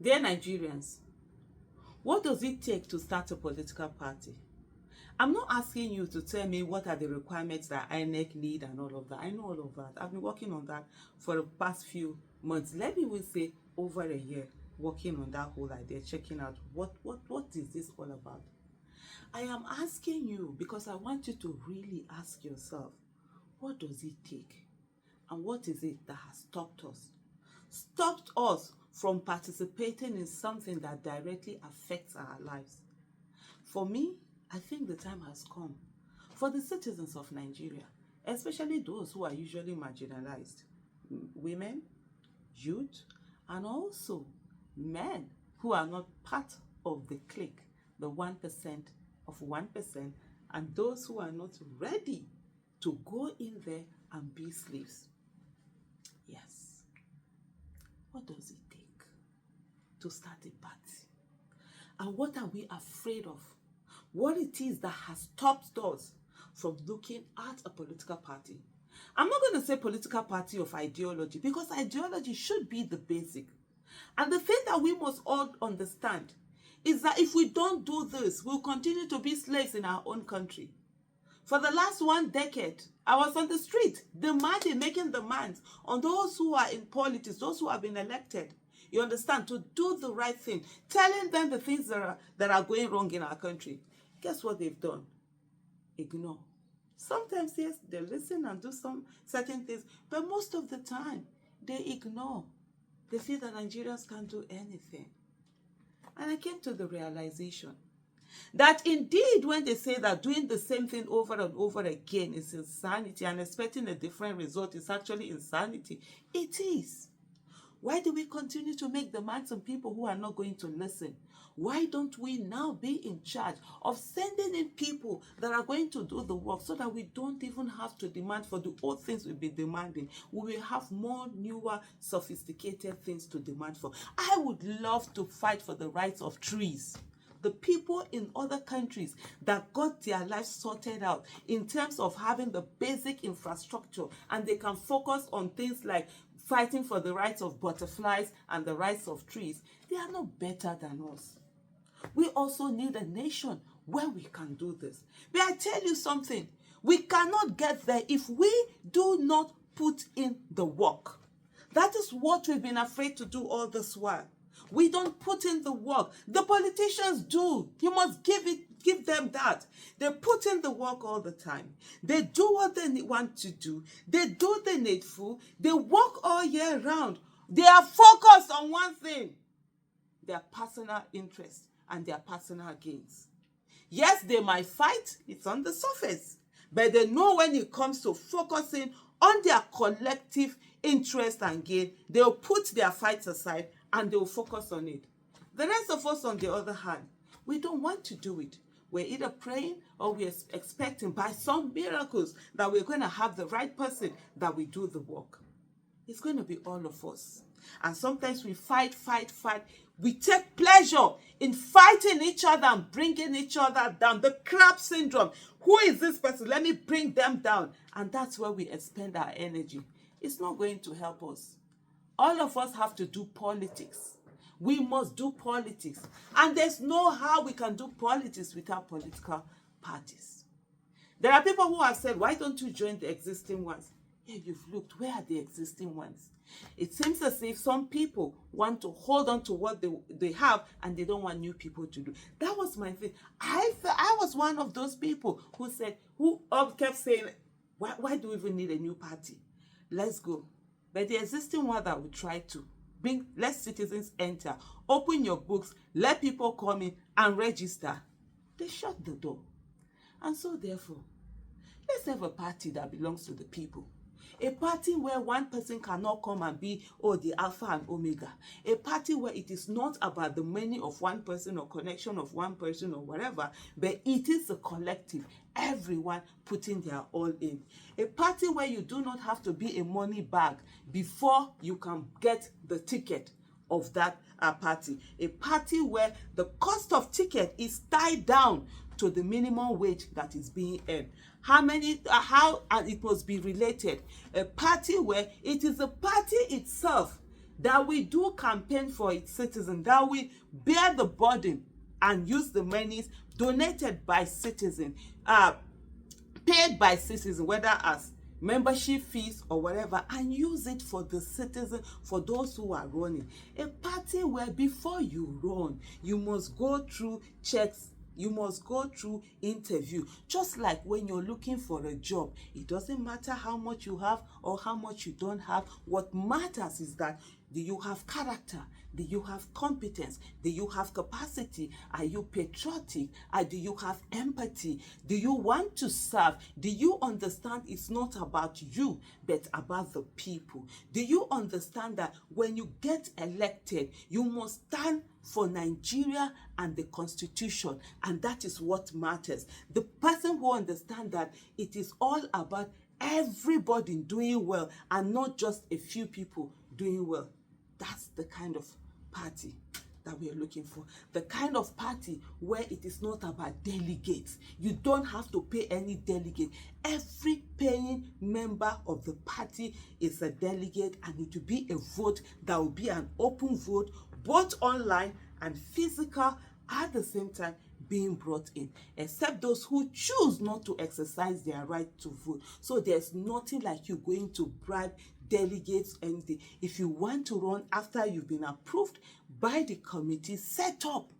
Dear Nigerians, what does it take to start a political party? I'm not asking you to tell me what are the requirements that INEC need and all of that. I know all of that. I've been working on that for the past few months. Let me even say over a year, working on that whole idea, checking out what is this all about. I am asking you because I want you to really ask yourself, what does it take? And what is it that has stopped us? Stopped us from participating in something that directly affects our lives. For me, I think the time has come for the citizens of Nigeria, especially those who are usually marginalized, women, youth, and also men who are not part of the clique, the 1% of 1%, and those who are not ready to go in there and be slaves. Yes. What does it take to start a party? And what are we afraid of? What it is that has stopped us from looking at a political party? I'm not going to say political party of ideology because ideology should be the basic. And the thing that we must all understand is that if we don't do this, we'll continue to be slaves in our own country. For the last 1 decade, I was on the street demanding, making demands on those who are in politics, those who have been elected, you understand, to do the right thing, telling them the things that are going wrong in our country. Guess what they've done? Ignore. Sometimes, yes, they listen and do some certain things, but most of the time, they ignore. They feel that Nigerians can't do anything. And I came to the realization that indeed, when they say that doing the same thing over and over again is insanity and expecting a different result is actually insanity, it is. Why do we continue to make demands on people who are not going to listen? Why don't we now be in charge of sending in people that are going to do the work so that we don't even have to demand for the old things we'll be demanding? We will have more newer, sophisticated things to demand for. I would love to fight for the rights of trees. The people in other countries that got their lives sorted out in terms of having the basic infrastructure, and they can focus on things like fighting for the rights of butterflies and the rights of trees, they are not better than us. We also need a nation where we can do this. But I tell you something, we cannot get there if we do not put in the work. That is what we've been afraid to do all this while. We don't put in the work. The politicians do. You must give them that. They put in the work all the time. They do what they want to do. They do the needful. They work all year round. They are focused on one thing: their personal interests and their personal gains. Yes, they might fight. It's on the surface. But they know when it comes to focusing on their collective interest and gain, they'll put their fights aside and they'll focus on it. The rest of us, on the other hand, we don't want to do it. We're either praying or we're expecting by some miracles that we're going to have the right person that will do the work. It's going to be all of us. And sometimes we fight. We take pleasure in fighting each other and bringing each other down. The crab syndrome. Who is this person? Let me bring them down. And that's where we expend our energy. It's not going to help us. All of us have to do politics. We must do politics. And there's no how we can do politics without political parties. There are people who have said, why don't you join the existing ones? Yeah, you've looked. Where are the existing ones? It seems as if some people want to hold on to what they have and they don't want new people to do. That was my thing. I was one of those people who kept saying, why do we even need a new party? Let's go. But the existing one that we try to let citizens enter, open your books, let people come in and register, they shut the door. And so therefore, let's have a party that belongs to the people. A party where one person cannot come and be, the alpha and omega. A party where it is not about the money of one person or connection of one person or whatever, but it is a collective, everyone putting their all in. A party where you do not have to be a money bag before you can get the ticket of that party. A party where the cost of ticket is tied down to the minimum wage that is being earned. How it must be related. A party where it is the party itself that we do campaign for its citizens, that we bear the burden and use the monies donated by citizens, paid by citizens, whether as membership fees or whatever, and use it for the citizen, for those who are running. A party where before you run, you must go through checks, you must go through interview. Just like when you're looking for a job, it doesn't matter how much you have or how much you don't have. What matters is that, do you have character? Do you have competence? Do you have capacity? Are you patriotic? Do you have empathy? Do you want to serve? Do you understand it's not about you, but about the people? Do you understand that when you get elected, you must stand for Nigeria and the Constitution, and that is what matters? The person who understands that it is all about everybody doing well and not just a few people doing well. That's the kind of party that we are looking for. The kind of party where it is not about delegates. You don't have to pay any delegate. Every paying member of the party is a delegate, and it will be a vote that will be an open vote, both online and physical at the same time being brought in, except those who choose not to exercise their right to vote. So there's nothing like you going to bribe delegates. And if you want to run after you've been approved by the committee set up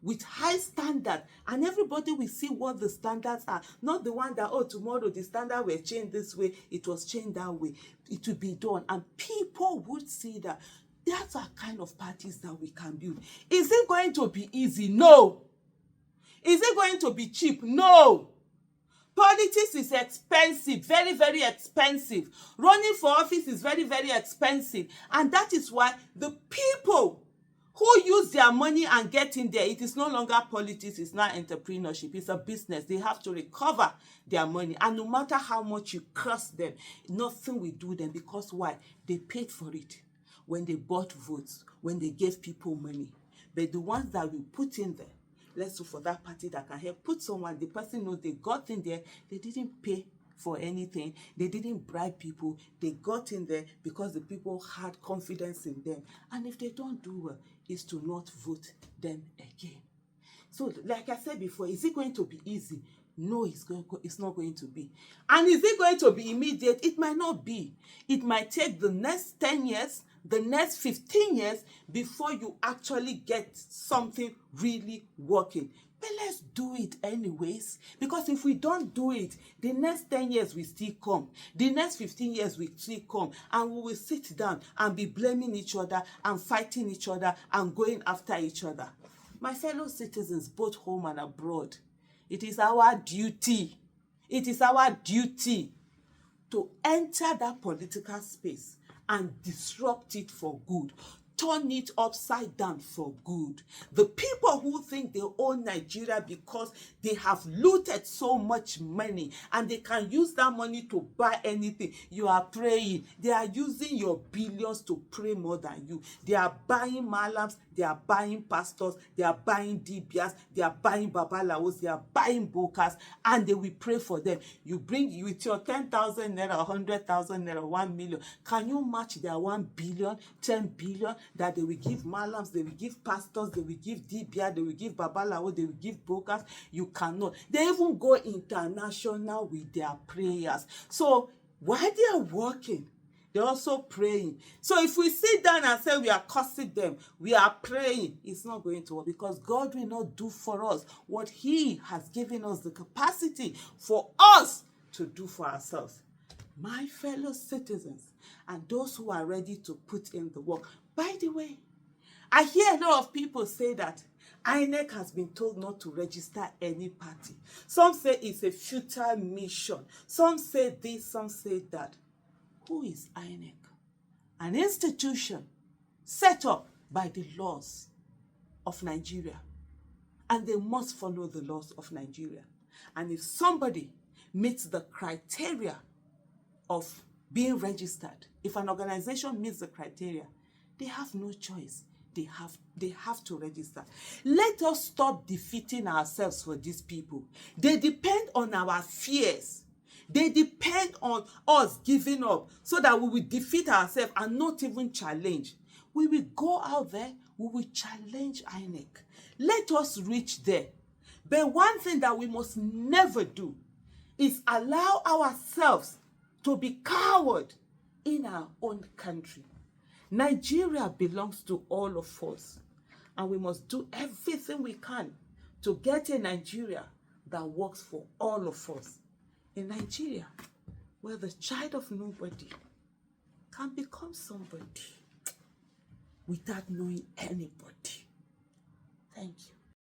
with high standard, and everybody will see what the standards are, not the one that, oh, tomorrow the standard will change this way, it was changed that way. It will be done, and people would see that. That's our kind of parties that we can build. Is it going to be easy? No. Is it going to be cheap? No. Politics is expensive, very, very expensive. Running for office is very, very expensive. And that is why the people who use their money and get in there, it is no longer politics, it's not entrepreneurship, it's a business. They have to recover their money. And no matter how much you curse them, nothing will do them, because why? They paid for it when they bought votes, when they gave people money. But the ones that we put in there, let's look for that party that can help put someone, the person knows they got in there, they didn't pay for anything, they didn't bribe people, they got in there because the people had confidence in them. And if they don't do well, it's to not vote them again. So like I said before, is it going to be easy? No, it's not going to be. And is it going to be immediate? It might not be. It might take the next 10 years, the next 15 years before you actually get something really working. But let's do it anyways, because if we don't do it, the next 10 years will still come. The next 15 years will still come, and we will sit down and be blaming each other and fighting each other and going after each other. My fellow citizens, both home and abroad, it is our duty. It is our duty to enter that political space and disrupt it for good. Turn it upside down for good. The people who think they own Nigeria because they have looted so much money and they can use that money to buy anything, you are praying. They are using your billions to pray more than you. They are buying malams, they are buying pastors, they are buying dibias, they are buying babalawos, they are buying bokas, and they will pray for them. You bring with your 10,000 naira, 100,000 naira, 1 million. Can you match their 1 billion, 10 billion that they will give malams, they will give pastors, they will give dibia, they will give babalawo, they will give bokas? You cannot. They even go international with their prayers. So while they are working, they're also praying. So if we sit down and say we are cursing them, we are praying, it's not going to work, because God will not do for us what He has given us the capacity for us to do for ourselves. My fellow citizens and those who are ready to put in the work. By the way, I hear a lot of people say that INEC has been told not to register any party. Some say it's a futile mission. Some say this, some say that. Who is INEC? An institution set up by the laws of Nigeria, and they must follow the laws of Nigeria. And if somebody meets the criteria of being registered, if an organization meets the criteria, they have no choice. They have to register. Let us stop defeating ourselves for these people. They depend on our fears. They depend on us giving up so that we will defeat ourselves and not even challenge. We will go out there, we will challenge INEC. Let us reach there. But one thing that we must never do is allow ourselves to be coward in our own country. Nigeria belongs to all of us, and we must do everything we can to get a Nigeria that works for all of us. A Nigeria where the child of nobody can become somebody without knowing anybody. Thank you.